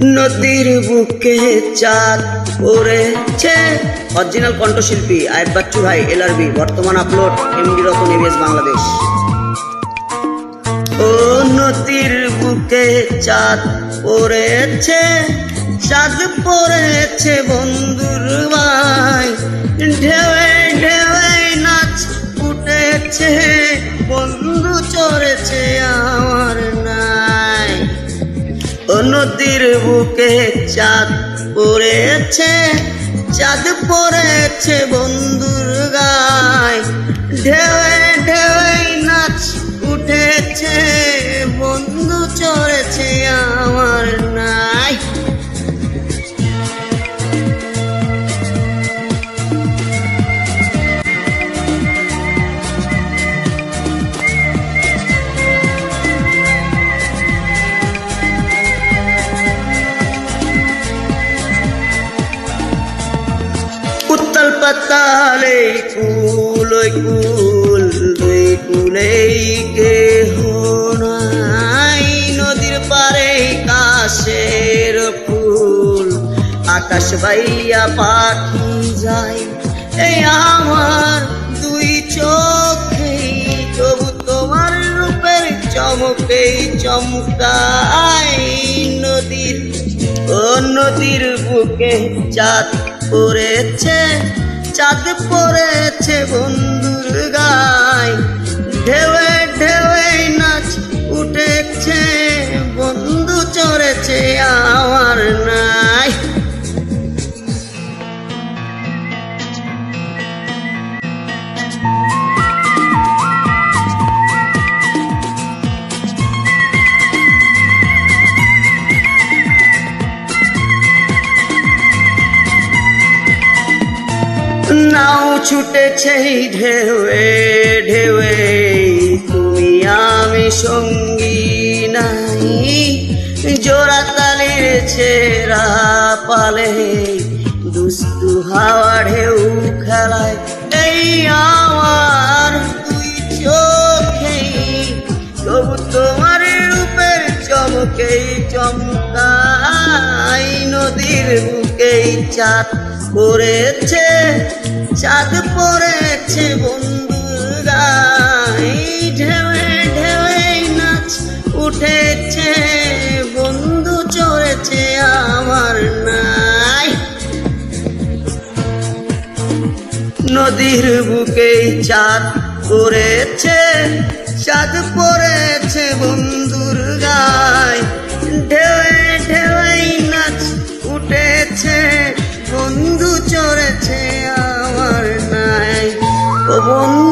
নদীর বুকে চাঁদ পড়েছে। অরিজিনাল কণ্ঠশিল্পী আয়েব বাচ্চু ভাই, এলআরবি। বর্তমান upload MD Ratan ABS Bangladesh. ও নদীর বুকে চাঁদ পড়েছে, চাঁদ পড়েছে বন্ধুর ভাই, ঢেউয়ে ঢেউয়ে নাচ উঠেছে, বন্ধু চড়েছে আমার নাই। ও নদীর বুকে চাঁদ পড়েছে, চাঁদ পড়েছে বন্ধুর গায়, ঢেউয়ে ঢেউয়ে নাচ উঠেছে, বন্ধু চড়েছে আমার নাই। উত্তাল পাতালে কুল ওই কুল, দুই কুলেই কেহ নাই, নদীর পারে কাশের ফুল, আকাশ বাইয়া পাখি যায়, এই আমার দুই চোখে, তবু তোমার রূপের চমকেই চমকায়। নদীর ও নদীর বুকে চাঁদ পড়েছে, চাঁদ পড়েছে বন্ধুর গায়, ঢেউয়ে ঢেউয়ে নাচ উঠেছে, বন্ধু চড়েছে আমার নাই। নাও ছুটেছে ঢেউয়ে ঢেউয়ে, তুমি আমি সঙ্গী নাই, জোড়া তালির ছেঁড়া পালে, দুস্তু হাওয়া ঢেউ খেলায়, এই আমার দুই চোখে, তবু তোমার রূপের চমকেই চমকায়। নদীর বুকেই চাঁদ পড়েছে, চাঁদ পড়েছে বন্ধুর গায়, ঢেউয়ে ঢেউয়ে নাচ উঠেছে, বন্ধু চড়েছে আমার নাই। নদীর বুকেই চাঁদ পড়েছে, চাঁদ পড়েছে বন্ধুর গায়, ঢেউয়ে ঢেউয়ে নাচ উঠেছে, বন্ধু চড়েছে আমার নাই। ও বন্ধু